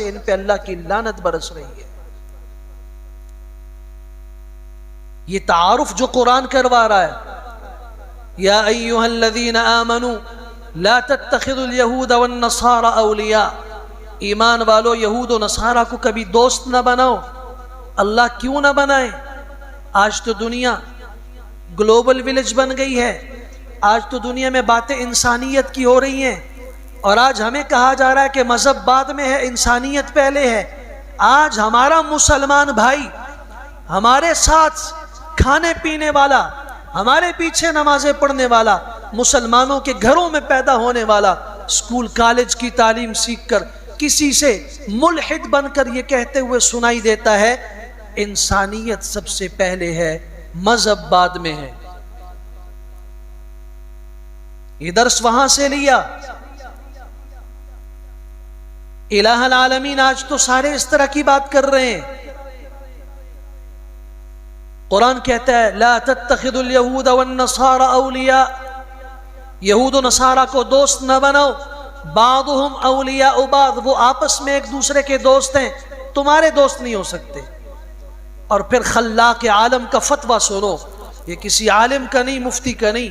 ان پہ اللہ کی لعنت برس رہی ہے۔ یہ تعارف جو قرآن کروا رہا ہے، یا ایھا الذین آمنوا لا تتخذوا اليہود والنصارى اولیاء، ایمان والو یہود و نصارہ کو کبھی دوست نہ بناؤ۔ اللہ کیوں نہ بنائے؟ آج تو دنیا گلوبل ولیج بن گئی ہے، آج تو دنیا میں باتیں انسانیت کی ہو رہی ہیں، اور آج ہمیں کہا جا رہا ہے کہ مذہب بعد میں ہے، انسانیت پہلے ہے۔ آج ہمارا مسلمان بھائی، ہمارے ساتھ کھانے پینے والا، ہمارے پیچھے نمازیں پڑھنے والا، مسلمانوں کے گھروں میں پیدا ہونے والا، اسکول کالج کی تعلیم سیکھ کر کسی سے ملحد بن کر یہ کہتے ہوئے سنائی دیتا ہے انسانیت سب سے پہلے ہے، مذہب بعد میں ہے۔ یہ درس وہاں سے لیا۔ الہ العالمین آج تو سارے اس طرح کی بات کر رہے ہیں۔ قرآن کہتا ہے لا تتخذوا اليہود والنصارى اولیاء، یہود و نصارہ کو دوست نہ بناؤ، بعضهم اولیاء بعض، وہ آپس میں ایک دوسرے کے دوست ہیں، تمہارے دوست نہیں ہو سکتے۔ اور پھر خلاق عالم کا فتویٰ سنو، یہ کسی عالم کا نہیں، مفتی کا نہیں،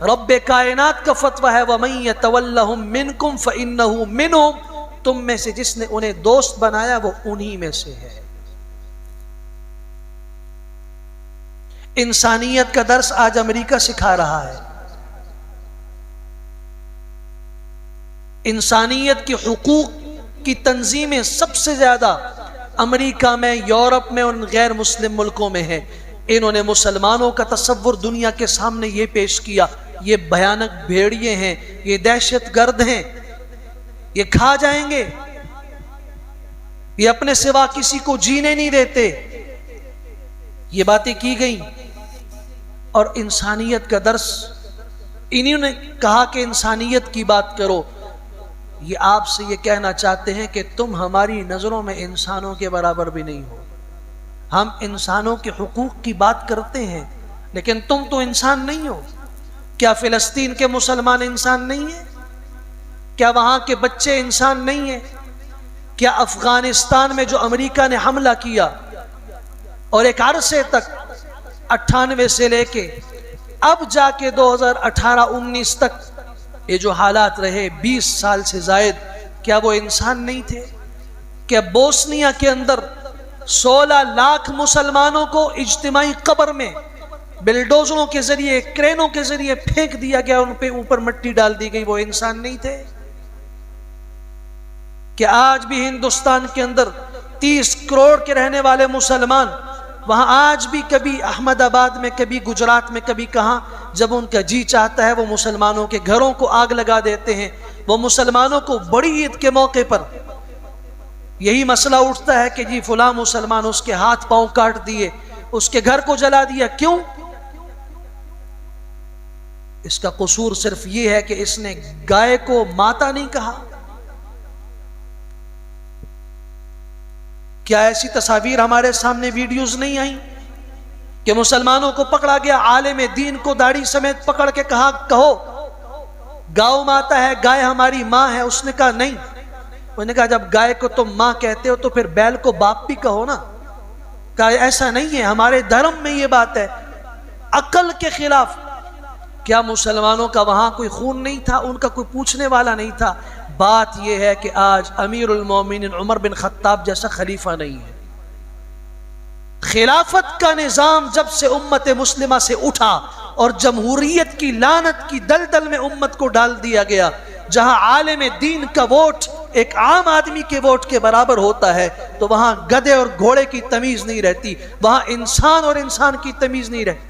رب کائنات کا فتویٰ ہے وَمَن يَتَوَلَّهُم مِّنكُمْ فَإِنَّهُ مِنْهُمْ، تم میں سے جس نے انہیں دوست بنایا وہ انہی میں سے ہے۔ انسانیت کا درس آج امریکہ سکھا رہا ہے، انسانیت کے حقوق کی تنظیمیں سب سے زیادہ امریکہ میں، یورپ میں، ان غیر مسلم ملکوں میں ہیں۔ انہوں نے مسلمانوں کا تصور دنیا کے سامنے یہ پیش کیا، یہ بھیانک بھیڑیے ہیں، یہ دہشت گرد ہیں، یہ کھا جائیں گے، یہ اپنے سوا کسی کو جینے نہیں دیتے۔ یہ باتیں کی گئیں، اور انسانیت کا درس انہوں نے کہا کہ انسانیت کی بات کرو۔ یہ آپ سے یہ کہنا چاہتے ہیں کہ تم ہماری نظروں میں انسانوں کے برابر بھی نہیں ہو۔ ہم انسانوں کے حقوق کی بات کرتے ہیں، لیکن تم تو انسان نہیں ہو۔ کیا فلسطین کے مسلمان انسان نہیں ہیں؟ کیا وہاں کے بچے انسان نہیں ہیں؟ کیا افغانستان میں جو امریکہ نے حملہ کیا اور ایک عرصے تک 98 سے لے کے اب جا کے 2018-19 تک یہ جو حالات رہے 20 سال سے زائد، کیا وہ انسان نہیں تھے؟ کیا بوسنیا کے اندر 16 لاکھ مسلمانوں کو اجتماعی قبر میں بلڈوزروں کے ذریعے، کرینوں کے ذریعے پھینک دیا گیا، ان پہ اوپر مٹی ڈال دی گئی، وہ انسان نہیں تھے؟ کہ آج بھی ہندوستان کے اندر 30 کروڑ کے رہنے والے مسلمان وہاں آج بھی کبھی احمد آباد میں، کبھی گجرات میں، کبھی کہاں، جب ان کا جی چاہتا ہے وہ مسلمانوں کے گھروں کو آگ لگا دیتے ہیں۔ وہ مسلمانوں کو بڑی عید کے موقع پر یہی مسئلہ اٹھتا ہے کہ جی فلاں مسلمان، اس کے ہاتھ پاؤں کاٹ دیے، اس کے گھر کو جلا دیا، کیوں؟ اس کا قصور صرف یہ ہے کہ اس نے گائے کو ماتا نہیں کہا۔ کیا ایسی تصاویر ہمارے سامنے ویڈیوز نہیں آئیں کہ مسلمانوں کو پکڑا گیا، عالم دین کو داڑھی سمیت پکڑ کے کہا کہو گاؤ ماتا ہے، گائے ہماری ماں ہے؟ اس نے کہا نہیں۔ انہوں نے کہا جب گائے کو تم ماں کہتے ہو تو پھر بیل کو باپ بھی کہو نا۔ کہا ایسا نہیں ہے، ہمارے دھرم میں یہ بات ہے، عقل کے خلاف۔ کیا مسلمانوں کا وہاں کوئی خون نہیں تھا؟ ان کا کوئی پوچھنے والا نہیں تھا؟ بات یہ ہے کہ آج امیر المومنین عمر بن خطاب جیسا خلیفہ نہیں ہے۔ خلافت کا نظام جب سے امت مسلمہ سے اٹھا اور جمہوریت کی لعنت کی دلدل میں امت کو ڈال دیا گیا، جہاں عالم دین کا ووٹ ایک عام آدمی کے ووٹ کے برابر ہوتا ہے، تو وہاں گدھے اور گھوڑے کی تمیز نہیں رہتی، وہاں انسان اور انسان کی تمیز نہیں رہتی۔